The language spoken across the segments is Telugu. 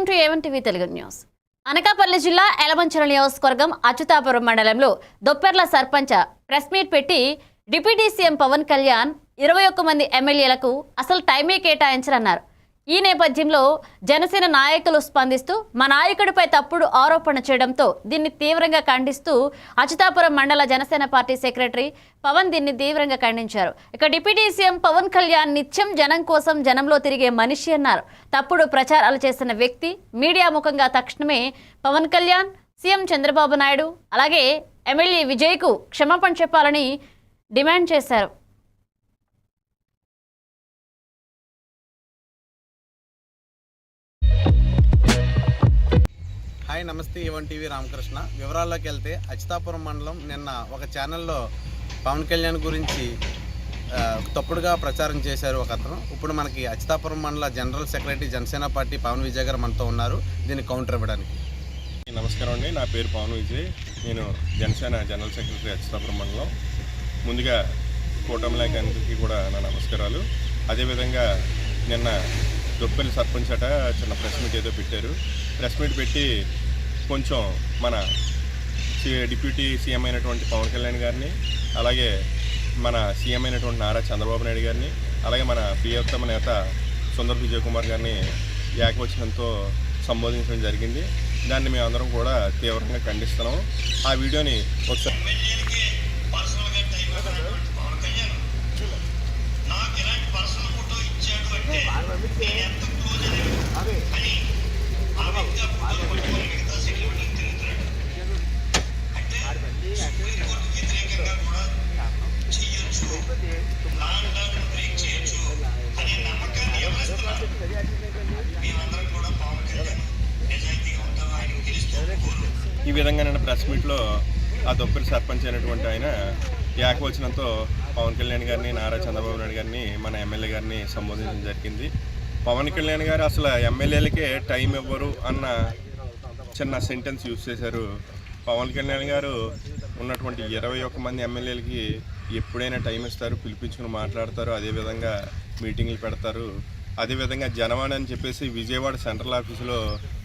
Welcome to A1 TV Telugu news. Anakapalli జిల్లా ఎలమంచిల నియోజకవర్గం అచ్యుతాపురం మండలంలో దొప్పెర్ల సర్పంచ్ ప్రెస్ మీట్ పెట్టి డిప్యూటీ సీఎం పవన్ కళ్యాణ్ 21 మంది ఎమ్మెల్యేలకు అసలు టైమే కేటాయించరన్నారు. ఈ నేపథ్యంలో జనసేన నాయకులు స్పందిస్తూ మా నాయకుడిపై తప్పుడు ఆరోపణ చేయడంతో దీన్ని తీవ్రంగా ఖండిస్తూ అచ్యుతాపురం మండల జనసేన పార్టీ సెక్రటరీ పవన్ దీన్ని తీవ్రంగా ఖండించారు. ఇక డిప్యూటీ సీఎం పవన్ కళ్యాణ్ నిత్యం జనం కోసం జనంలో తిరిగే మనిషి అన్నారు. తప్పుడు ప్రచారాలు చేసిన వ్యక్తి మీడియా ముఖంగా తక్షణమే పవన్ కళ్యాణ్, సీఎం చంద్రబాబు నాయుడు అలాగే ఎమ్మెల్యే విజయ్కు క్షమాపణ చెప్పాలని డిమాండ్ చేశారు. హాయ్ నమస్తే, ఏవన్ టీవీ రామకృష్ణ. వివరాల్లోకి వెళ్తే అచ్యుతాపురం మండలం నిన్న ఒక ఛానల్లో పవన్ కళ్యాణ్ గురించి తప్పుడుగా ప్రచారం చేశారు ఒక అతను. ఇప్పుడు మనకి అచ్యుతాపురం మండల general secretary Janasena party Pawan Vijay గారు మనతో ఉన్నారు. దీన్ని కౌంటర్ ఇవ్వడానికి. నమస్కారం అండి, నా పేరు పవన్ విజయ్. నేను జనసేన జనరల్ సెక్రటరీ అచ్యుతాపురం మండలం. ముందుగా కూటమి నాయకునికి కూడా నా నమస్కారాలు. అదేవిధంగా నిన్న దొప్పెల్లి సర్పంచ్ అట చిన్న ప్రెస్ మీట్ ఏదో పెట్టారు. ప్రెస్ మీట్ పెట్టి కొంచెం మన డిప్యూటీ సీఎం అయినటువంటి పవన్ కళ్యాణ్ గారిని, అలాగే మన సీఎం అయినటువంటి నారా చంద్రబాబు నాయుడు గారిని, అలాగే మన ప్రియతమ నేత సుందర్ విజయ్ కుమార్ గారిని ఏకవచనంతో సంబోధించడం జరిగింది. దాన్ని మేమందరం కూడా తీవ్రంగా ఖండిస్తున్నాము. ఆ వీడియోని ఒకసారి ఈ విధంగా నేను ప్రెస్ మీట్లో ఆ దొప్పెల్లి సర్పంచ్ అయినటువంటి ఆయన ఏకవచనంతో పవన్ కళ్యాణ్ గారిని, నారా చంద్రబాబు నాయుడు గారిని, మన ఎమ్మెల్యే గారిని సంబోధించడం జరిగింది. పవన్ కళ్యాణ్ గారు అసలు ఎమ్మెల్యేలకే టైం ఇవ్వరు అన్న చిన్న సెంటెన్స్ యూజ్ చేశారు. పవన్ కళ్యాణ్ గారు ఉన్నటువంటి 21 మంది ఎమ్మెల్యేలకి ఎప్పుడైనా టైం ఇస్తారు, పిలిపించుకుని మాట్లాడతారు, అదేవిధంగా మీటింగ్లు పెడతారు. అదేవిధంగా జనవాణి అని చెప్పేసి విజయవాడ సెంట్రల్ ఆఫీసులో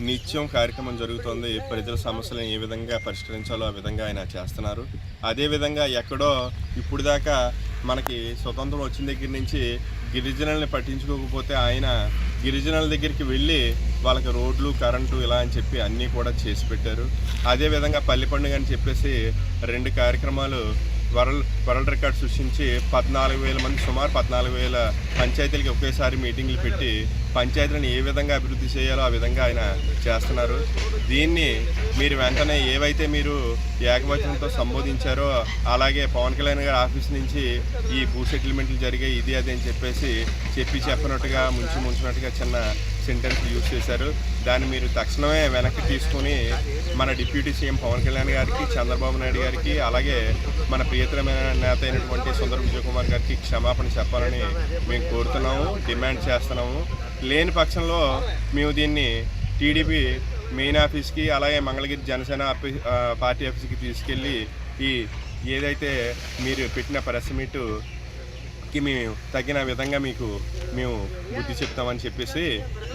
నిత్యం కార్యక్రమం జరుగుతుంది. ప్రజల సమస్యలను ఏ విధంగా పరిష్కరించాలో ఆ విధంగా ఆయన చేస్తున్నారు. అదేవిధంగా ఎక్కడో ఇప్పుడు దాకా మనకి స్వతంత్రం వచ్చిన దగ్గర నుంచి గిరిజనుల్ని పట్టించుకోకపోతే ఆయన గిరిజనుల దగ్గరికి వెళ్ళి వాళ్ళకి రోడ్లు, కరెంటు ఇలా అని చెప్పి అన్నీ కూడా చేసి పెట్టారు. అదేవిధంగా పల్లె పండుగ అని చెప్పేసి 2 కార్యక్రమాలు వరల్డ్ రికార్డ్ సృష్టించి 14,000 మంది, సుమారు 14,000 పంచాయతీలకి ఒకేసారి మీటింగ్లు పెట్టి పంచాయతీలను ఏ విధంగా అభివృద్ధి చేయాలో ఆ విధంగా ఆయన చేస్తున్నారు. దీన్ని మీరు వెంటనే ఏవైతే మీరు ఏకవచనంతో సంబోధించారో అలాగే పవన్ కళ్యాణ్ గారి ఆఫీస్ నుంచి ఈ భూ సెటిల్మెంట్లు జరిగాయి, ఇది అది అని చెప్పేసి చెప్పినట్టుగా ముంచినట్టుగా చిన్న సెంటెన్స్ యూజ్ చేశారు. దాన్ని మీరు తక్షణమే వెనక్కి తీసుకుని మన డిప్యూటీ సీఎం పవన్ కళ్యాణ్ గారికి, చంద్రబాబు నాయుడు గారికి, అలాగే మన ప్రియతమైన నేత అయినటువంటి సుందర్ విజయ్ కుమార్ గారికి క్షమాపణ చెప్పాలని మేము కోరుతున్నాము, డిమాండ్ చేస్తున్నాము. లేని పక్షంలో మేము దీన్ని టీడీపీ మెయిన్ ఆఫీస్కి, అలాగే మంగళగిరి జనసేన పార్టీ ఆఫీస్కి తీసుకెళ్ళి ఈ ఏదైతే మీరు పెట్టిన ప్రెస్ మీటుకి మేము తగిన విధంగా మేము బుద్ధి చెప్తామని చెప్పేసి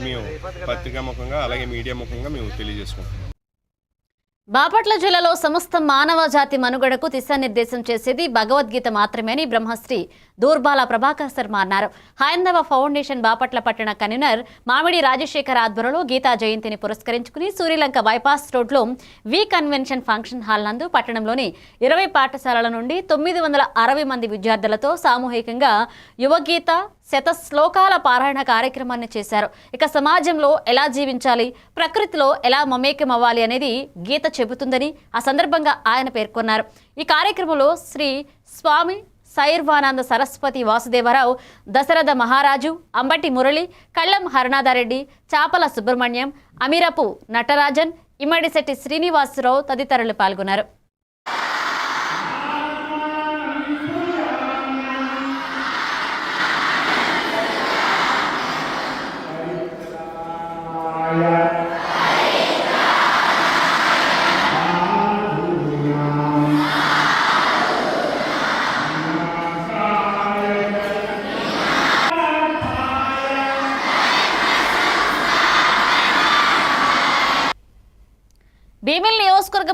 మేము పత్రికా ముఖంగా అలాగే మీడియా ముఖంగా మేము తెలియజేసుకుంటాం. బాపట్ల జిల్లాలో సమస్త మానవ జాతి మనుగడకు దిశానిర్దేశం చేసేది భగవద్గీత మాత్రమే అని బ్రహ్మశ్రీ దూర్బాల ప్రభాకర్ శర్మ అన్నారు. హైందవ ఫౌండేషన్ బాపట్ల పట్టణ కన్వీనర్ మామిడి రాజశేఖర్ ఆధ్వర్యంలో గీతా జయంతిని పురస్కరించుకుని సూర్యలంక బైపాస్ రోడ్లో వి కన్వెన్షన్ ఫంక్షన్ హాల్ నందు పట్టణంలోని 20 పాఠశాలల నుండి 960 మంది విద్యార్థులతో సామూహికంగా యువగీత శతశ్లోకాల పారాయణ కార్యక్రమాన్ని చేశారు. ఇక సమాజంలో ఎలా జీవించాలి, ప్రకృతిలో ఎలా మమేకం అవ్వాలి అనేది గీత చెబుతుందని ఆ సందర్భంగా ఆయన పేర్కొన్నారు. ఈ కార్యక్రమంలో శ్రీ స్వామి సైర్వానంద సరస్వతి వాసుదేవరావు, దశరథ మహారాజు, అంబటి మురళి, కళ్ళం హరనాథారెడ్డి, చాపల సుబ్రహ్మణ్యం, అమీరపు నటరాజన్, ఇమ్మడిశెట్టి శ్రీనివాసరావు తదితరులు పాల్గొన్నారు.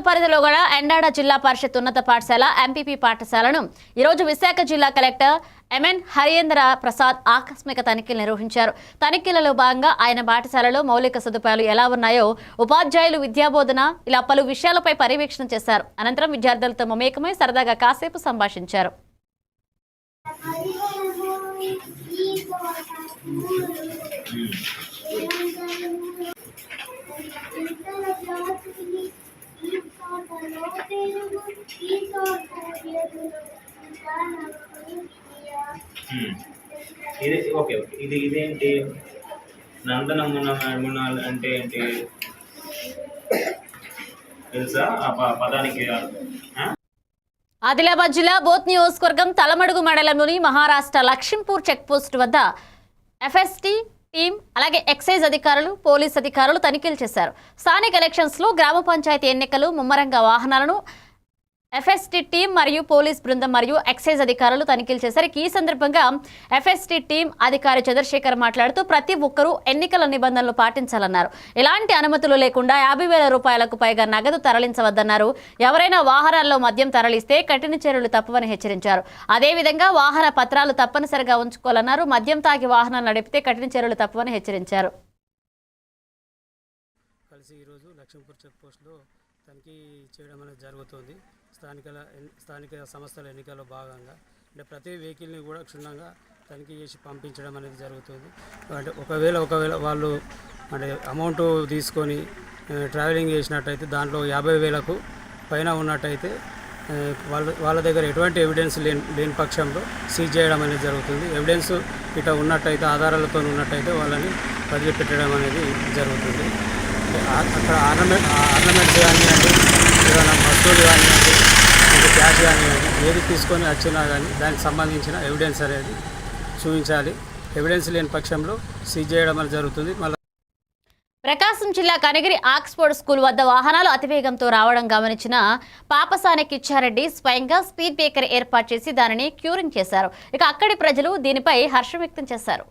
పరిధిలో గల ఎండాడ జిల్లా పరిషత్ ఉన్నత పాఠశాల ఎంపీపీ పాఠశాలను ఈరోజు విశాఖ జిల్లా కలెక్టర్ ఎంఎన్ హరియేంద్ర ప్రసాద్ ఆకస్మిక తనిఖీలు నిర్వహించారు. తనిఖీలలో భాగంగా ఆయన పాఠశాలలో మౌలిక సదుపాయాలు ఎలా ఉన్నాయో, ఉపాధ్యాయులు విద్యాబోధన ఇలా పలు విషయాలపై పర్యవేక్షణ చేశారు. అనంతరం విద్యార్థులతో మమేకమై సరదాగా కాసేపు సంభాషించారు. ఇది ఓకే ఓకే ఇదేంటి నందనమునాలు అంటే ఏంటి తెలుసా ఆ పదానికి? ఆదిలాబాద్ జిల్లా బోత్ నియోజకవర్గం తలమడుగు మండలంలోని మహారాష్ట్ర లక్ష్మీపూర్ చెక్పోస్ట్ వద్ద ఎఫ్ఎస్టీ టీం అలాగే ఎక్సైజ్ అధికారులు, పోలీస్ అధికారులు తనిఖీలు చేశారు. స్థానిక ఎలక్షన్స్ లో గ్రామ పంచాయతీ ఎన్నికలు ముమ్మరంగా వాహనాలను ఎఫ్ఎస్టీ టీం మరియు పోలీస్ బృందం మరియు ఎక్సైజ్ అధికారులు తనిఖీలు చేశారు. ఈ సందర్భంగా ఎఫ్ఎస్టీ టీం అధికారి చంద్రశేఖర్ మాట్లాడుతూ ప్రతి ఒక్కరూ ఎన్నికల నిబంధనలు పాటించాలన్నారు. ఎలాంటి అనుమతులు లేకుండా 50,000 రూపాయలకు పైగా నగదు తరలించవద్దన్నారు. ఎవరైనా వాహనాల్లో మద్యం తరలిస్తే కఠిన చర్యలు తప్పవని హెచ్చరించారు. అదేవిధంగా వాహన పత్రాలు తప్పనిసరిగా ఉంచుకోవాలన్నారు. మద్యం తాగి వాహనాలు నడిపితే కఠిన చర్యలు తప్పవని హెచ్చరించారు. కలిసి ఈరోజు లక్ష్మీపూర్ చెక్ పోస్ట్లో తనిఖీ చేయడం అనేది జరుగుతుంది. స్థానిక సంస్థల ఎన్నికల్లో భాగంగా అంటే ప్రతి వెహికల్ని కూడా క్షుణ్ణంగా తనిఖీ చేసి పంపించడం అనేది జరుగుతుంది. అంటే ఒకవేళ వాళ్ళు అంటే అమౌంట్ తీసుకొని ట్రావెలింగ్ చేసినట్టయితే దాంట్లో 50,000కు పైన ఉన్నట్టయితే వాళ్ళ దగ్గర ఎటువంటి ఎవిడెన్స్ లేని పక్షంలో సీజ్ చేయడం అనేది జరుగుతుంది. ఎవిడెన్స్ ఇట్లా ఉన్నట్టయితే, ఆధారాలతో ఉన్నట్టయితే వాళ్ళని వదిలిపెట్టడం అనేది జరుగుతుంది. అక్కడ ఆర్నమెంట్స్ కానివ్వండి, ఏదైనా వస్తువులు కానివ్వండి, క్యాష్ కానివ్వండి, ఏది తీసుకొని వచ్చినా కానీ దానికి సంబంధించిన ఎవిడెన్స్ అనేది చూపించాలి. ఎవిడెన్స్ లేని పక్షంలో సీజ్ చేయడం అనేది జరుగుతుంది. మళ్ళీ ప్రకాశం జిల్లా కనిగిరి ఆక్స్ఫోర్డ్ స్కూల్ వద్ద వాహనాలు అతివేగంతో రావడం గమనించిన పాపసాని కిచ్చారెడ్డి స్వయంగా స్పీడ్ బ్రేకర్ ఏర్పాటు చేసి దానిని క్యూరింగ్ చేశారు. ఇక అక్కడి ప్రజలు దీనిపై హర్షం వ్యక్తం చేశారు.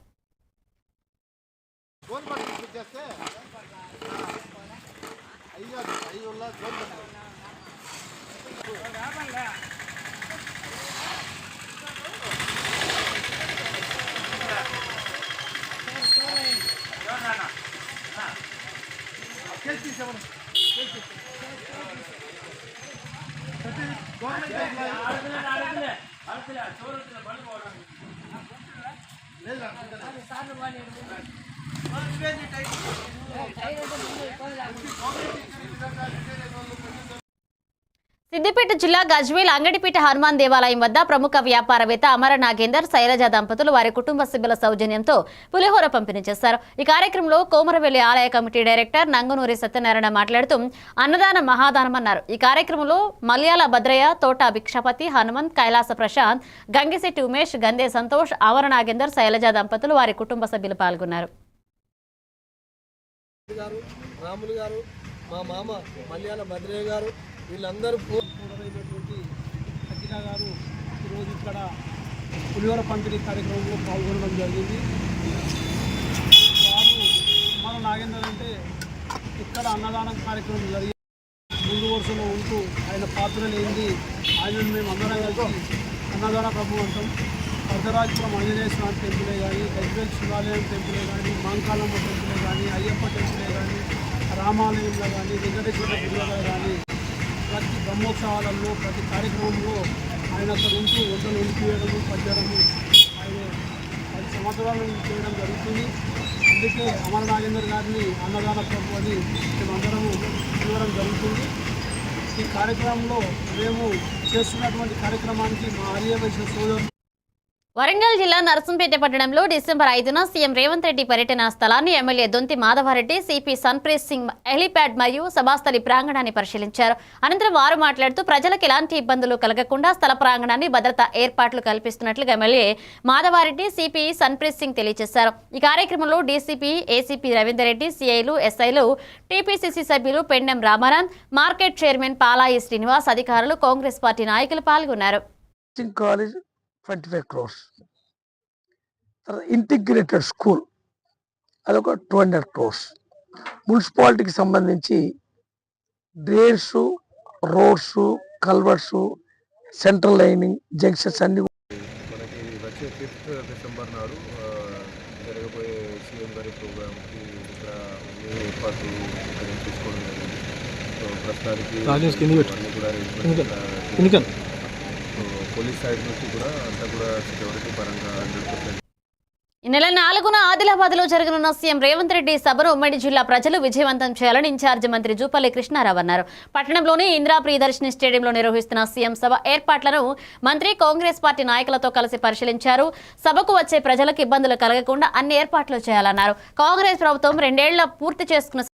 సిద్దిపేట జిల్లా గజ్వేల్ అంగడిపేట హనుమాన్ దేవాలయం వద్ద ప్రముఖ వ్యాపారవేత్త అమర నాగేందర్, శైలజ దంపతులు వారి కుటుంబ సభ్యుల సౌజన్యంతో పులిహోర పంపిణీ చేశారు. ఈ కార్యక్రమంలో కోమరవెల్లి ఆలయ కమిటీ డైరెక్టర్ నంగునూరి సత్యనారాయణ మాట్లాడుతూ అన్నదానం మహాదానం అన్నారు. ఈ కార్యక్రమంలో మల్యాల భద్రయ్య, తోట భిక్షపతి, హనుమంత్, కైలాస ప్రశాంత్, గంగిశెట్టి ఉమేష్, గందే సంతోష్, అమర నాగేందర్, శైలజ దంపతులు వారి కుటుంబ సభ్యులు పాల్గొన్నారు. రాములు గారు, మా మామ మల్యాల భద్రయ్య గారు, వీళ్ళందరూ పూర్వమైనటువంటి అఖిల గారు ఈరోజు ఇక్కడ పులిహోర పంపిణీ కార్యక్రమంలో పాల్గొనడం జరిగింది. వారు మన నాగేందర్ అంటే ఇక్కడ అన్నదానం కార్యక్రమం జరిగింది. ముందు వరుసలో ఉంటూ ఆయన పాత్ర లేనిది ఆయనను మేము అందరం కలిసి అన్నదాన ప్రభుత్వం వరదరాజపురం ఆంజనేయ స్వామి టెంపులే కానీ, గజ్వేల్ శివాలయం టెంపులే కానీ, మాంకాలమ్మ టెంపులే కానీ, అయ్యప్ప టెంపులే కానీ, రామాలయంలో కానీ, వెంకటేశ్వర గుడిలో కానీ ప్రతి బ్రహ్మోత్సవాలలో ప్రతి కార్యక్రమంలో ఆయన అక్కడ ఉంటూ వంటలు వండిపోయడము, పచ్చడము ఆయన 10 సంవత్సరాల నుంచి చేయడం జరుగుతుంది. అందుకే అమర నాగేందర్ గారిని అన్నదాన ప్రభు అని మేమందరము పిలవడం జరుగుతుంది. ఈ కార్యక్రమంలో మేము చేస్తున్నటువంటి కార్యక్రమానికి మా ఆర్యవైశ్య సోదరు వరంగల్ జిల్లా నరసంపేట పట్టణంలో డిసెంబర్ 5న సీఎం రేవంత్ రెడ్డి పర్యటన స్థలాన్ని ఎమ్మెల్యే దొంతి మాధవారెడ్డి, సిపి సన్ప్రీత్ సింగ్ హెలీప్యాడ్ మరియు సభాస్థలి ప్రాంగణాన్ని పరిశీలించారు. అనంతరం వారు మాట్లాడుతూ ప్రజలకు ఎలాంటి ఇబ్బందులు కలగకుండా స్థల ప్రాంగణాన్ని భద్రతా ఏర్పాట్లు కల్పిస్తున్నట్లుగా ఎమ్మెల్యే మాధవారెడ్డి, సిపి సన్ప్రీత్ సింగ్ తెలియజేశారు. ఈ కార్యక్రమంలో డీసీపీ, ఏసీపీ రవీందర్ రెడ్డి, సిఐలు, ఎస్ఐలు, టీపీసీసీ సభ్యులు పెండెం రామానంద్, మార్కెట్ చైర్మన్ పాలాయి శ్రీనివాస్, అధికారులు, కాంగ్రెస్ పార్టీ నాయకులు పాల్గొన్నారు. 25 crores. ఇంటిగ్రేటెడ్ స్కూల్ అదొక 200 crores. మున్సిపాలిటీకి సంబంధించి drains, roads, culverts, central lining, junctions అన్ని మనకి వచ్చే 5th డిసెంబర్ నాడు జరగబోయే సీఎం గారి ప్రోగ్రామ్కి ఇక్కడ అన్ని ఏర్పాట్లు ఇక్కడ తీసుకోవడం జరిగింది. సో ప్రస్తుతానికి అన్నీ కూడా arrangements సో పోలీస్ సైడ్ నుంచి కూడా అంతా కూడా సెక్యూరిటీ పరంగా 100%. ఈ నెల 4న ఆదిలాబాద్లో జరగనున్న సీఎం రేవంత్ రెడ్డి సభను ఉమ్మడి జిల్లా ప్రజలు విజయవంతం చేయాలని ఇన్ఛార్జి మంత్రి జూపల్లి కృష్ణారావు అన్నారు. పట్టణంలోని ఇందిరా ప్రియదర్శిని స్టేడియంలో నిర్వహిస్తున్న సీఎం సభ ఏర్పాట్లను మంత్రి కాంగ్రెస్ పార్టీ నాయకులతో కలిసి పరిశీలించారు. సభకు వచ్చే ప్రజలకు ఇబ్బందులు కలగకుండా అన్ని ఏర్పాట్లు చేయాలన్నారు. కాంగ్రెస్ ప్రభుత్వం 2 ఏళ్ల పూర్తి చేసుకున్న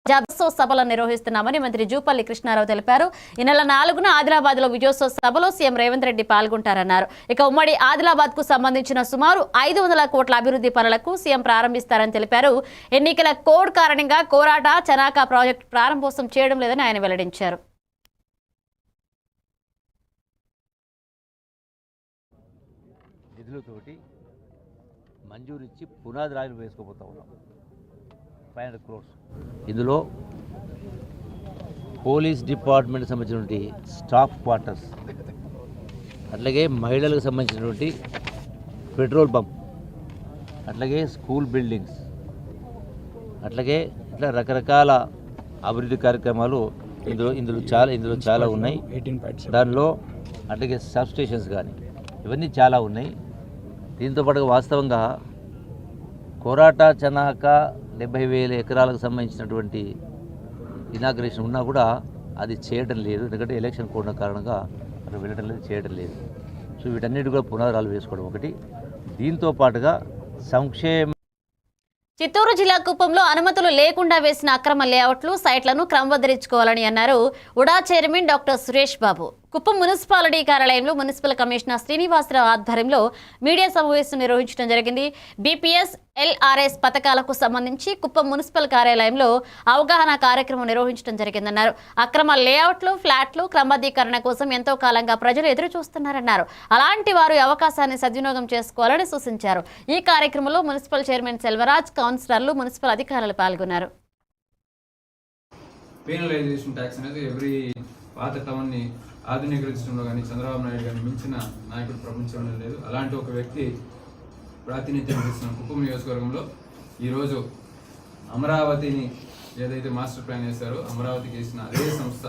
విజయోత్సవ సభలను నిర్వహిస్తున్నామని మంత్రి జూపల్లి కృష్ణారావు తెలిపారు. ఈ నెల 4న ఆదిలాబాద్లో విజయోత్సవ సభలో సీఎం రేవంత్ రెడ్డి పాల్గొంటారన్నారు. ఇక ఉమ్మడి ఆదిలాబాద్ కు సంబంధించిన సుమారు 500 కోట్ల అభివృద్ధి పనులకు సీఎం ప్రారంభిస్తారని తెలిపారు. ఎన్నికల కోడ్ కారణంగా కోరాట చనాకా ప్రాజెక్టు ప్రారంభోత్సవం చేయడం లేదని ఆయన వెల్లడించారు. నిధులతోటి మంజూరిచ్చి పునాది రాయిలు వేసుకోబోతా ఉన్నాం. 500 crores. ఇందులో పోలీస్ డిపార్ట్మెంట్ సంబంధించినటువంటి స్టాఫ్ క్వార్టర్స్, అట్లాగే మహిళలకు సంబంధించినటువంటి పెట్రోల్ బంక్, అట్లాగే స్కూల్ బిల్డింగ్స్, అట్లాగే ఇట్లా రకరకాల అభివృద్ధి కార్యక్రమాలు ఇందులో చాలా ఉన్నాయి. దానిలో అట్లాగే సబ్ స్టేషన్స్ కానీ ఇవన్నీ చాలా ఉన్నాయి. దీంతో పాటుగా వాస్తవంగా కోరాట చనాక 70,000 ఎకరాలకు సంబంధించినటువంటి ఇనాగ్రేషన్ ఉన్నా కూడా అది చేయడం లేదు. ఎందుకంటే ఎలక్షన్ కోడ్ కారణంగా అక్కడ వెళ్ళడం లేదు, చేయడం లేదు. సో వీటన్నిటి కూడా పునరాలు వేసుకోవడం ఒకటి. దీంతో పాటుగా సంక్షేమ చిత్తూరు జిల్లా కుప్పంలో అనుమతులు లేకుండా వేసిన అక్రమ లేఅవుట్లు, సైట్లను క్రమబద్ధరించుకోవాలని అన్నారు ఉడా chairman doctor Suresh Babu. Kuppam municipality కార్యాలయంలో మున్సిపల్ కమిషనర్ శ్రీనివాసరావు ఆధ్వర్యంలో మీడియా సమావేశం నిర్వహించడం జరిగింది. బీపీఎస్, ఎల్ఆర్ఎస్ పథకాలకు సంబంధించి కుప్పం మున్సిపల్ కార్యాలయంలో అవగాహన కార్యక్రమం నిర్వహించడం జరిగిందన్నారు. అక్రమ లేఅవుట్లు, ఫ్లాట్లు క్రమబద్ధీకరణ కోసం ఎంతో కాలంగా ప్రజలు ఎదురు చూస్తున్నారన్నారు. అలాంటి వారు అవకాశాన్ని సద్వినియోగం చేసుకోవాలని సూచించారు. ఈ కార్యక్రమంలో మున్సిపల్ చైర్మన్ సెల్వరాజ్, కౌన్సిలర్లు, మున్సిపల్ అధికారులు పాల్గొన్నారు. పెనలైజేషన్ ట్యాక్స్ అనేది ఎవ్రీ పాత టౌన్ని ఆధునీకరించడంలో కానీ చంద్రబాబు నాయుడు గారిని మించిన నాయకుడు ప్రపంచంలో లేదు. అలాంటి ఒక వ్యక్తి ప్రాతినిధ్యం వహిస్తున్న కుప్పం నియోజకవర్గంలో ఈరోజు అమరావతిని ఏదైతే మాస్టర్ ప్లాన్ చేశారో అమరావతికి వేసిన అదే సంస్థ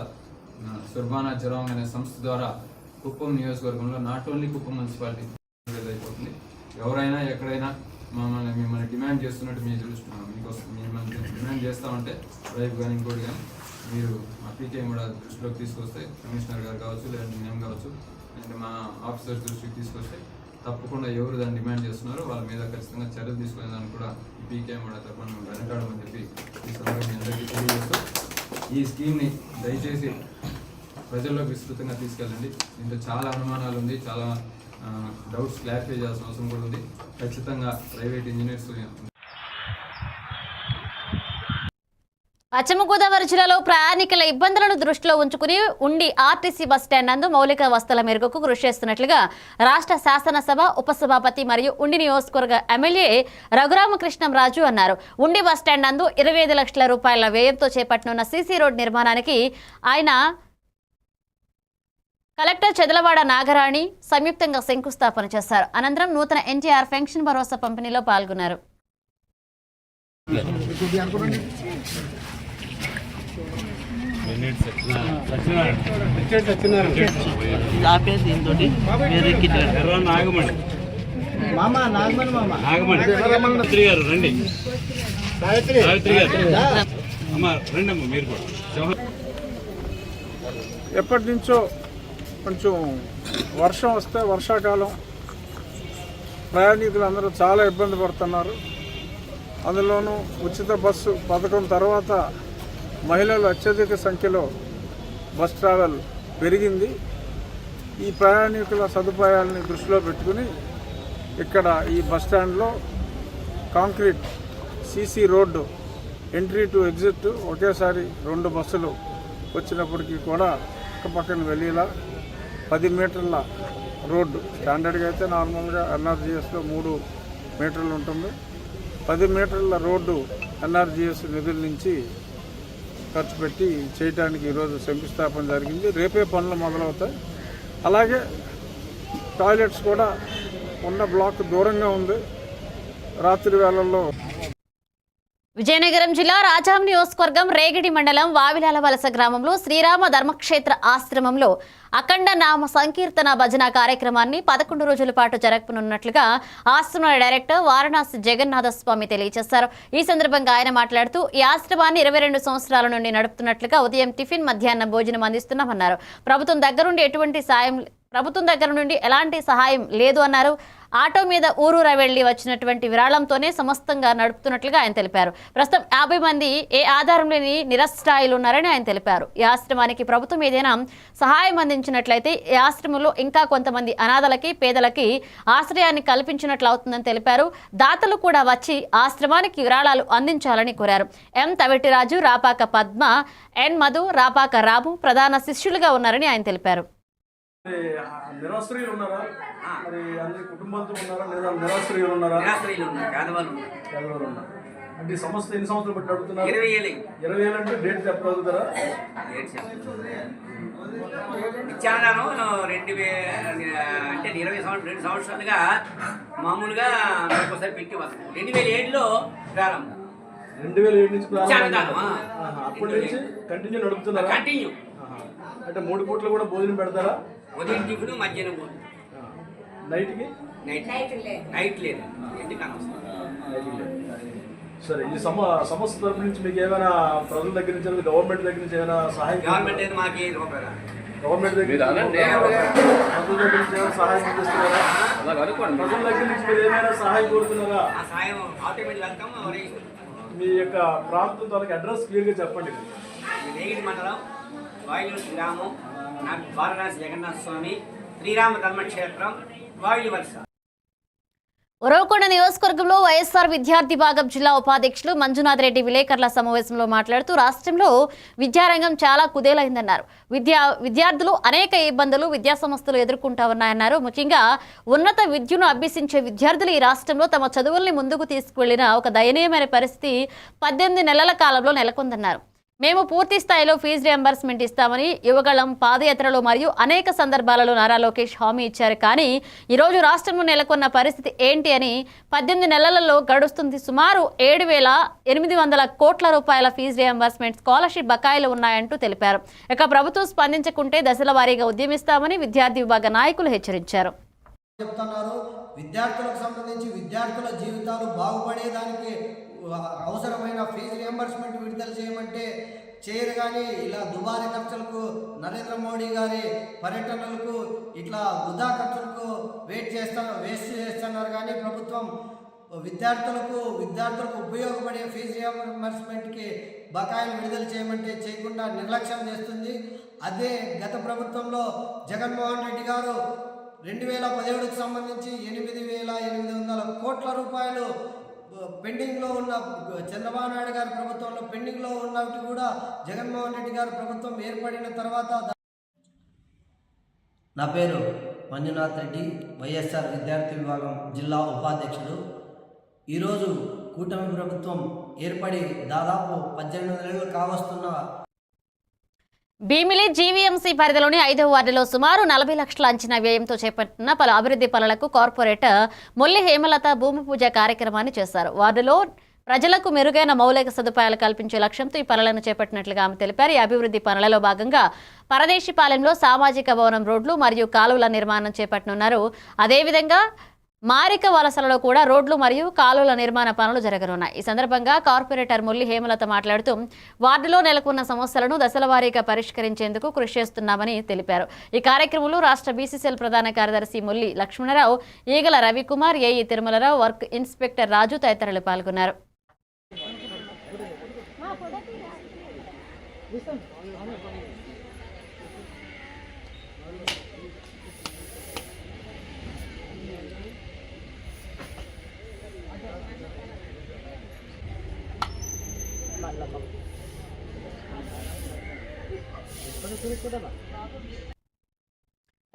సుర్బానా జరాంగ్ అనే సంస్థ ద్వారా కుప్పం నియోజకవర్గంలో నాట్ ఓన్లీ కుప్పం మున్సిపాలిటీ అయిపోతుంది. ఎవరైనా ఎక్కడైనా మిమ్మల్ని డిమాండ్ చేస్తున్నట్టు మిమ్మల్ని డిమాండ్ చేస్తామంటే రైపు కానీ ఇంకోటి కానీ మీరు మా పీకేఎం కూడా దృష్టిలోకి తీసుకొస్తే, కమిషనర్ గారు కావచ్చు లేదంటే మేము కావచ్చు లేదంటే మా ఆఫీసర్స్ దృష్టికి తీసుకొస్తే తప్పకుండా ఎవరు దాన్ని డిమాండ్ చేస్తున్నారో వాళ్ళ మీద ఖచ్చితంగా చర్యలు తీసుకునేదాన్ని కూడా ఈ పీకేఎం కూడా తప్పని మేము వెనకాడమని చెప్పి ఈ సందర్భంగా మీ అందరికీ తెలియజేస్తూ ఈ స్కీమ్ని దయచేసి ప్రజల్లోకి విస్తృతంగా తీసుకెళ్ళండి. దీంట్లో చాలా అనుమానాలు ఉంది, చాలా డౌట్స్ క్లారిఫై చేయాల్సిన అవసరం కూడా ఉంది. ఖచ్చితంగా ప్రైవేట్ ఇంజనీర్స్. పశ్చిమ గోదావరి జిల్లాలో ప్రయాణికుల ఇబ్బందులను దృష్టిలో ఉంచుకుని ఉండి ఆర్టీసీ బస్టాండ్ నందు మౌలిక వసతుల మెరుగుకు కృషి చేస్తున్నట్లుగా రాష్ట్ర శాసనసభ ఉపసభాపతి మరియు ఉండి నియోజకవర్గ ఎమ్మెల్యే రఘురామకృష్ణంరాజు అన్నారు. ఉండి బస్టాండ్ నందు 25 లక్షల రూపాయల వ్యయంతో చేపట్టనున్న సీసీ రోడ్ నిర్మాణానికి ఆయన కలెక్టర్ చెదలవాడ నాగరాణి సంయుక్తంగా శంకుస్థాపన చేశారు. అనంతరం నూతన ఎన్టీఆర్ పెన్షన్ భరోసా పంపిణీలో పాల్గొన్నారు. ఎప్పటి నుంచో కొంచెం వర్షం వస్తే వర్షాకాలం ప్రయాణికులందరూ చాలా ఇబ్బంది పడుతున్నారు. అందులోనూ ఉచిత బస్సు పథకం తర్వాత మహిళలు అత్యధిక సంఖ్యలో బస్ ట్రావెల్ పెరిగింది. ఈ ప్రయాణికుల సదుపాయాలని దృష్టిలో పెట్టుకుని ఇక్కడ ఈ బస్టాండ్లో concrete CC road entry to exit ఒకేసారి 2 బస్సులు వచ్చినప్పటికీ కూడా ఒక పక్కన వెళ్ళేలా 10 మీటర్ల రోడ్డు, స్టాండర్డ్గా అయితే నార్మల్గా ఎన్ఆర్జీఎస్లో 3 మీటర్లు ఉంటుంది. 10 మీటర్ల రోడ్డు ఎన్ఆర్జీఎస్ నిధుల నుంచి ఖర్చు పెట్టి చేయడానికి ఈరోజు శంకుస్థాపన జరిగింది. రేపే పనులు మొదలవుతాయి. అలాగే టాయిలెట్స్ కూడా ఉన్న బ్లాక్ దూరంగా ఉంది. రాత్రి వేళల్లో విజయనగరం జిల్లా రాజాం నియోజకవర్గం రేగిడి మండలం వావిలాల వలస గ్రామంలో శ్రీరామ ధర్మక్షేత్ర ఆశ్రమంలో అఖండ నామ సంకీర్తన భజన కార్యక్రమాన్ని 11 రోజుల పాటు జరపనున్నట్లుగా ఆశ్రమ డైరెక్టర్ వారణాసి జగన్నాథ స్వామి తెలియజేశారు. ఈ సందర్భంగా ఆయన మాట్లాడుతూ ఈ ఆశ్రమాన్ని 22 సంవత్సరాల నుండి నడుపుతున్నట్లుగా ఉదయం టిఫిన్, మధ్యాహ్నం భోజనం అందిస్తున్నామన్నారు. ప్రభుత్వం దగ్గర నుండి ఎలాంటి సహాయం లేదు అన్నారు. ఆటో మీద ఊరూరా వెళ్లి వచ్చినటువంటి విరాళంతోనే సమస్తంగా నడుపుతున్నట్లుగా ఆయన తెలిపారు. ప్రస్తుతం 50 మంది ఏ ఆధారం లేని నిరస్త్రాయులు ఉన్నారని ఆయన తెలిపారు. ఈ ఆశ్రమానికి ప్రభుత్వం ఏదైనా సహాయం అందించినట్లయితే ఈ ఆశ్రమంలో ఇంకా కొంతమంది అనాథలకి, పేదలకి ఆశ్రయాన్ని కల్పించినట్లు అవుతుందని తెలిపారు. దాతలు కూడా వచ్చి ఆశ్రమానికి విరాళాలు అందించాలని కోరారు. ఎం తవిటిరాజు, రాపాక పద్మ, ఎన్ మధు, రాపాక రాము ప్రధాన శిష్యులుగా ఉన్నారని ఆయన తెలిపారు. నిరాశ్రయులు ఉన్నారా? మరి అందరి కుటుంబాలతో ఉన్నారా లేదా నిరాశ్రయులు ఉన్నారా? పేదవాళ్ళు ఉన్నారు. అంటే సంస్థ ఎన్ని సంవత్సరాలు బట్టి అడుగుతున్నారు? 20 ఏళ్ళు అంటే డేట్ చెప్పగలుగుతారా? ఇచ్చాను 2000 అంటే 2 సంవత్సరాలుగా మామూలుగా ఒకసారి పెట్టి వస్తాం. 2007లో ప్రారంభం. 2007 నుంచి ప్రారంభం. అప్పటి నుంచి కంటిన్యూ నడుపుతున్నారా? కంటిన్యూ. అంటే 3 పూట్ల కూడా భోజనం పెడతారా? ఉదయం టిఫిన్, మధ్యాహ్నం భోజనం. నైట్కి నైట్ లేదు. ఎందుకన్నా సరే, ఈ సంస్థ తరపు నుంచి మీకు ఏమైనా ప్రజల దగ్గర నుంచి, గవర్నమెంట్ దగ్గర నుంచి ఏమైనా సహాయం? గవర్నమెంట్ మాకు గవర్నమెంట్ దగ్గర ప్రజల దగ్గర నుంచి ఏమైనా సహాయం అందిస్తున్నారా? ప్రజల దగ్గర నుంచి మీరు ఏమైనా సహాయం కోరుతున్నారా? సహాయం ఆటోమేటిక్ వెల్కమ్. మీ యొక్క ప్రాంతం తాలూకు అడ్రస్ క్లియర్గా చెప్పండి. రేగిడి మండలం, వాయులు గ్రామం, నాకు వారణాసి జగన్నాథ స్వామి, శ్రీరామ ధర్మక్షేత్రం, వాయులు వలస. ఉరవకొండ నియోజకవర్గంలో వైఎస్ఆర్ విద్యార్థి భాగం జిల్లా ఉపాధ్యక్షులు మంజునాథ్ రెడ్డి విలేకరుల సమావేశంలో మాట్లాడుతూ రాష్ట్రంలో విద్యారంగం చాలా కుదేలైందన్నారు. విద్యార్థులు అనేక ఇబ్బందులు విద్యాసంస్థలు ఎదుర్కొంటా ఉన్నాయన్నారు. ముఖ్యంగా ఉన్నత విద్యను అభ్యసించే విద్యార్థులు ఈ రాష్ట్రంలో తమ చదువుల్ని ముందుకు తీసుకువెళ్లిన ఒక దయనీయమైన పరిస్థితి 18 నెలల కాలంలో నెలకొందన్నారు. మేము పూర్తి స్థాయిలో ఫీజు రియంబర్స్మెంట్ ఇస్తామని యువగళం పాదయాత్రలో మరియు అనేక సందర్భాలలో నారా లోకేష్ హామీ ఇచ్చారు. కానీ ఈరోజు రాష్ట్రంలో నెలకొన్న పరిస్థితి ఏంటి అని 18 నెలలలో గడుస్తుంది. సుమారు 7,800 కోట్ల రూపాయల ఫీజు రియంబర్స్మెంట్, స్కాలర్షిప్ బకాయిలు ఉన్నాయంటూ తెలిపారు. ఇక ప్రభుత్వం స్పందించకుంటే దశల వారీగా ఉద్యమిస్తామని విద్యార్థి విభాగ నాయకులు హెచ్చరించారు. విద్యార్థులకు సంబంధించి విద్యార్థుల జీవితాలు బాగుపడేదానికి అవసరమైన ఫీజు రియంబర్స్మెంట్ విడుదల చేయమంటే చేయరు. కానీ ఇలా దుబారీ ఖర్చులకు, నరేంద్ర మోడీ గారి పర్యటనలకు, ఇట్లా వృధా ఖర్చులకు వేస్ట్ చేస్తున్నారు. కానీ ప్రభుత్వం విద్యార్థులకు ఉపయోగపడే ఫీజు రియంబర్స్మెంట్కి బకాయిలు విడుదల చేయమంటే చేయకుండా నిర్లక్ష్యం చేస్తుంది. అదే గత ప్రభుత్వంలో జగన్మోహన్ రెడ్డి గారు 2017కు సంబంధించి 8,800 కోట్ల రూపాయలు పెండింగ్లో ఉన్న, చంద్రబాబు నాయుడు గారి ప్రభుత్వంలో పెండింగ్లో ఉన్నవి కూడా జగన్మోహన్ రెడ్డి గారి ప్రభుత్వం ఏర్పడిన తర్వాత. నా పేరు మంజునాథ్ రెడ్డి, వైఎస్ఆర్ విద్యార్థి విభాగం జిల్లా ఉపాధ్యక్షుడు. ఈరోజు కూటమి ప్రభుత్వం ఏర్పడి దాదాపు 18 నెలలు కావస్తున్న భీమిలి జీవీఎంసీ పరిధిలోని 5వ వార్డులో సుమారు 40 లక్షల అంచనా వ్యయంతో చేపట్టిన పలు అభివృద్ధి పనులకు కార్పొరేటర్ మొల్లి హేమలత భూమి పూజ కార్యక్రమాన్ని చేశారు. వార్డులో ప్రజలకు మెరుగైన మౌలిక సదుపాయాలు కల్పించే లక్ష్యంతో ఈ పనులను చేపట్టినట్లుగా ఆమె తెలిపారు. ఈ అభివృద్ధి పనులలో భాగంగా పరదేశీపాలెంలో సామాజిక భవనం, రోడ్లు మరియు కాలువల నిర్మాణం చేపట్టనున్నారు. అదేవిధంగా మారిక వలసలలో కూడా రోడ్లు మరియు కాలువల నిర్మాణ పనులు జరగనున్నాయి. ఈ సందర్భంగా కార్పొరేటర్ మొల్లి హేమలత మాట్లాడుతూ వార్డులో నెలకొన్న సమస్యలను దశల వారీగా పరిష్కరించేందుకు కృషి చేస్తున్నామని తెలిపారు. ఈ కార్యక్రమంలో రాష్ట్ర బీసీసీఎల్ ప్రధాన కార్యదర్శి Molli Lakshmanarao, Eegala Ravikumar, AE Tirumalarao, work inspector Raju తదితరులు పాల్గొన్నారు.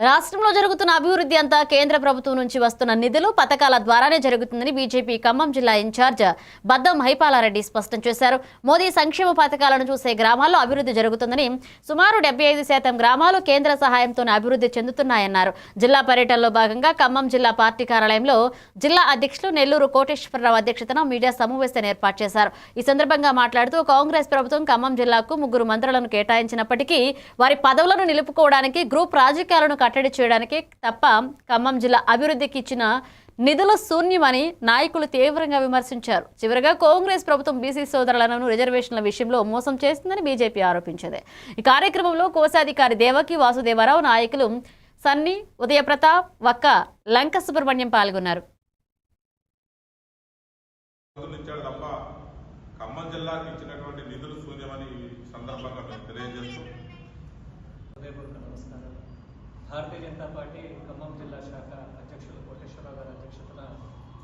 రాష్ట్రంలో జరుగుతున్న అభివృద్ధి అంతా కేంద్ర ప్రభుత్వం నుంచి వస్తున్న నిధులు పథకాల ద్వారానే జరుగుతుందని బీజేపీ ఖమ్మం జిల్లా ఇన్ఛార్జ్ బద్దం మహిపాలారెడ్డి స్పష్టం చేశారు. మోదీ సంక్షేమ పథకాలను చూసే గ్రామాల్లో అభివృద్ధి జరుగుతుందని, సుమారు 75% గ్రామాలు కేంద్ర సహాయంతోనే అభివృద్ధి చెందుతున్నాయన్నారు. జిల్లా పర్యటనలో భాగంగా ఖమ్మం జిల్లా పార్టీ కార్యాలయంలో జిల్లా అధ్యక్షులు నెల్లూరు కోటేశ్వరరావు అధ్యక్షతన మీడియా సమావేశాన్ని ఏర్పాటు చేశారు. ఈ సందర్భంగా మాట్లాడుతూ కాంగ్రెస్ ప్రభుత్వం ఖమ్మం జిల్లాకు 3 మంత్రులను కేటాయించినప్పటికీ వారి పదవులను నిలుపుకోవడానికి గ్రూప్ రాజకీయాలను కట్టడి చేయడానికి తప్ప ఖమ్మం జిల్లా అభివృద్ధికి ఇచ్చిన నిధులు శూన్యమని నాయకులు తీవ్రంగా విమర్శించారు. చివరగా కాంగ్రెస్ ప్రభుత్వం బీసీ సోదరులను రిజర్వేషన్ల విషయంలో మోసం చేస్తుందని బీజేపీ ఆరోపించింది. ఈ కార్యక్రమంలో కోశాధికారి దేవకి వాసుదేవరావు, నాయకులు సన్ని, ఉదయ ప్రతాప్, వక్క, లంక సుబ్రహ్మణ్యం పాల్గొన్నారు. ఖమ్మం జిల్లాకి ఇచ్చినటువంటి నిధులు శూన్యమని సందర్భంగా మేము తెలియజేస్తూ నమస్కారం. భారతీయ జనతా పార్టీ ఖమ్మం జిల్లా శాఖ అధ్యక్షులు కోటేశ్వరరావు గారి అధ్యక్షతన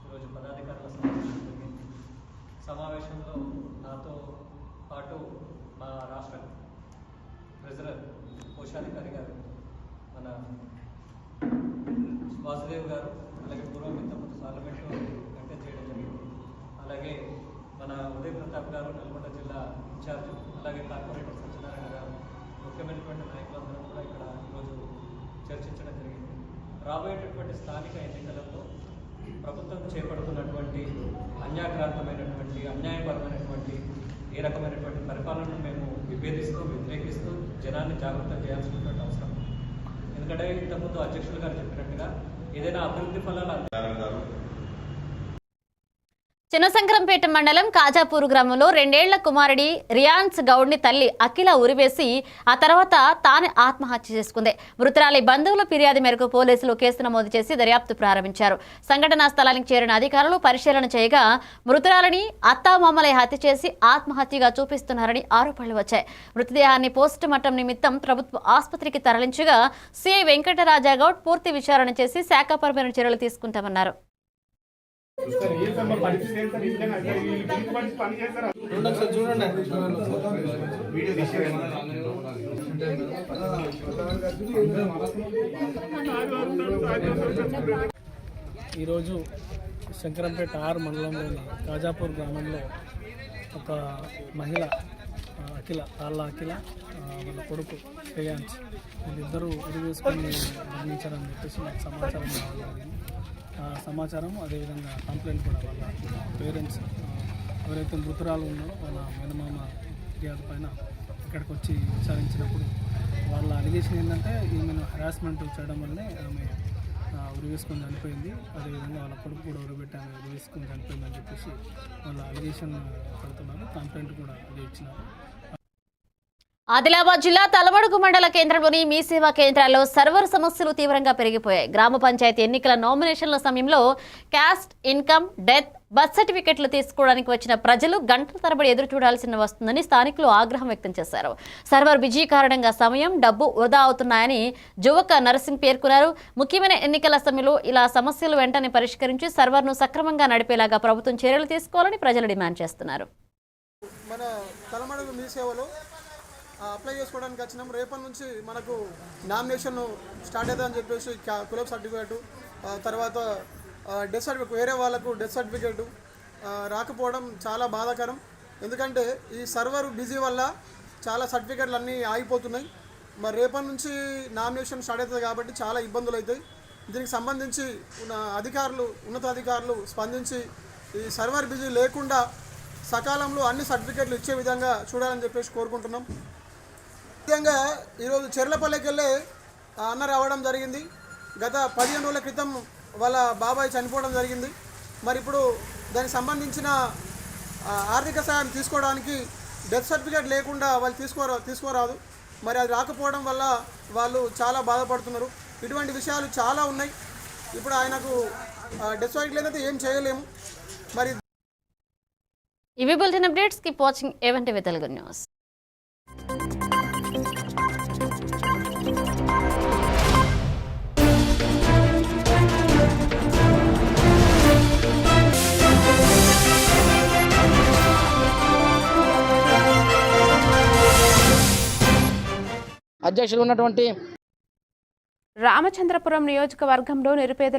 ఈరోజు పదాధికారుల సమావేశం జరిగింది. సమావేశంలో నాతో పాటు మా రాష్ట్ర ట్రెజరర్ కోశాధికారి గారు మన వాసుదేవ్ గారు, అలాగే పూర్వం ఇంతకుముందు పార్లమెంటు వెంటనే చేయడం జరిగింది. అలాగే మన ఉదయ్ ప్రతాప్ గారు నల్గొండ జిల్లా ఇన్ఛార్జ్, అలాగే కార్పొరేటర్ సత్యనారాయణ గారు, ముఖ్యమైనటువంటి నాయకులందరూ కూడా ఇక్కడ ఈరోజు చర్చించడం జరిగింది. రాబోయేటటువంటి స్థానిక ఎన్నికలలో ప్రభుత్వం చేపడుతున్నటువంటి అన్యాక్రాంతమైనటువంటి, అన్యాయపరమైనటువంటి ఏ రకమైనటువంటి పరిపాలనను మేము విభేదిస్తూ, వ్యతిరేకిస్తూ జనాన్ని జాగ్రత్త చేయాల్సినటువంటి అవసరం. ఎందుకంటే ఇంతకుముందు అధ్యక్షులు గారు చెప్పినట్టుగా ఏదైనా అభివృద్ధి ఫలాలు చిన్నశంకరంపేట మండలం కాజాపూర్ గ్రామంలో 2 ఏళ్ల కుమారుడి రియాన్స్ గౌడ్ని తల్లి అఖిల ఉరివేసి ఆ తర్వాత తానే ఆత్మహత్య చేసుకుంది. మృతురాలి బంధువుల ఫిర్యాదు మేరకు పోలీసులు కేసు నమోదు చేసి దర్యాప్తు ప్రారంభించారు. సంఘటనా స్థలానికి చేరిన అధికారులు పరిశీలన చేయగా మృతురాలిని అత్తామామలై హత్య చేసి ఆత్మహత్యగా చూపిస్తున్నారని ఆరోపణలు వచ్చాయి. మృతదేహాన్ని పోస్ట్ మార్టం నిమిత్తం ప్రభుత్వ ఆసుపత్రికి తరలించగా సిఐ వెంకటరాజాగౌడ్ పూర్తి విచారణ చేసి శాఖపరమైన చర్యలు తీసుకుంటామన్నారు. ఈరోజు శంకరంపేట ఆర్ మండలంలోని కాజాపూర్ గ్రామంలో ఒక మహిళ అఖిల, అఖిల వాళ్ళ కొడుకు శ్రేయాంశ్, వీళ్ళిద్దరూ ఉరివేసుకొని మరణించారని చెప్పేసి నాకు సమాచారం జరిగింది. సమాచారం అదేవిధంగా కంప్లైంట్ కూడా వాళ్ళ పేరెంట్స్ ఎవరైతే మృతురాలు ఉన్నారో వాళ్ళ మేనమామ ఫిర్యాదు పైన ఇక్కడికి వచ్చి విచారించినప్పుడు వాళ్ళ అలిగేషన్ ఏంటంటే ఈమెను హెరాస్మెంట్ చేయడం వల్లనే ఆమె ఉరివేసుకొని చనిపోయింది, అదేవిధంగా వాళ్ళ కొడుకు కూడా ఉరిపెట్టి ఆమె ఉరివేసుకొని చనిపోయిందని చెప్పేసి వాళ్ళ అలిగేషన్ పెడుతున్నారు. కంప్లైంట్ కూడా అదే ఇచ్చినారు. ఆదిలాబాద్ జిల్లా తలమడుగు మండల కేంద్రంలోని మీ సేవా కేంద్రాల్లో సర్వర్ సమస్యలు తీవ్రంగా పెరిగిపోయాయి. గ్రామ పంచాయతీ ఎన్నికల నామినేషన్ల సమయంలో క్యాస్ట్, ఇన్కమ్, డెత్, బర్త్ సర్టిఫికెట్లు తీసుకోవడానికి వచ్చిన ప్రజలు గంటల తరబడి ఎదురు చూడాల్సి వస్తుందని స్థానికులు ఆగ్రహం వ్యక్తం చేశారు. సర్వర్ బిజీ కారణంగా సమయం, డబ్బు వృధా అవుతున్నాయని జువక నరసింగ్ పేర్కొన్నారు. ముఖ్యమైన ఎన్నికల సమయంలో ఇలా సమస్యలు వెంటనే పరిష్కరించి సర్వర్ను సక్రమంగా నడిపేలాగా ప్రభుత్వం చర్యలు తీసుకోవాలని ప్రజలు డిమాండ్ చేస్తున్నారు. మన తలమడుగు మీ సేవలో అప్లై చేసుకోవడానికి వచ్చినాం. రేపటి నుంచి మనకు నామినేషన్ స్టార్ట్ అవుతుందని చెప్పేసి కులప్ సర్టిఫికేటు, తర్వాత డెత్ సర్టిఫికేట్, వేరే వాళ్ళకు డెత్ సర్టిఫికేటు రాకపోవడం చాలా బాధాకరం. ఎందుకంటే ఈ సర్వర్ బిజీ వల్ల చాలా సర్టిఫికేట్లు అన్నీ ఆగిపోతున్నాయి. మరి రేపటి నుంచి నామినేషన్ స్టార్ట్ అవుతుంది కాబట్టి చాలా ఇబ్బందులు అవుతాయి. దీనికి సంబంధించి ఉన్నతాధికారులు స్పందించి ఈ సర్వర్ బిజీ లేకుండా సకాలంలో అన్ని సర్టిఫికేట్లు ఇచ్చే విధంగా చూడాలని చెప్పేసి కోరుకుంటున్నాం. ముఖ్యంగా ఈరోజు చెర్లపల్లికి వెళ్ళే అన్న రావడం జరిగింది. గత 15 రోజుల క్రితం వాళ్ళ బాబాయ్ చనిపోవడం జరిగింది. మరి ఇప్పుడు దానికి సంబంధించిన ఆర్థిక సాయం తీసుకోవడానికి డెత్ సర్టిఫికేట్ లేకుండా వాళ్ళు తీసుకోరాదు. మరి అది రాకపోవడం వల్ల వాళ్ళు చాలా బాధపడుతున్నారు. ఇటువంటి విషయాలు చాలా ఉన్నాయి. ఇప్పుడు ఆయనకు డెత్ సర్టిఫికేట్ లేదంటే ఏం చేయలేము. మరి ఇవి బులెటిన్ అప్డేట్స్. కీప్ వాచింగ్ ఏవంటివి తెలుగు న్యూస్. అధ్యక్షులు ఉన్నటువంటి రామచంద్రపురం నియోజకవర్గంలో నిరుపేదల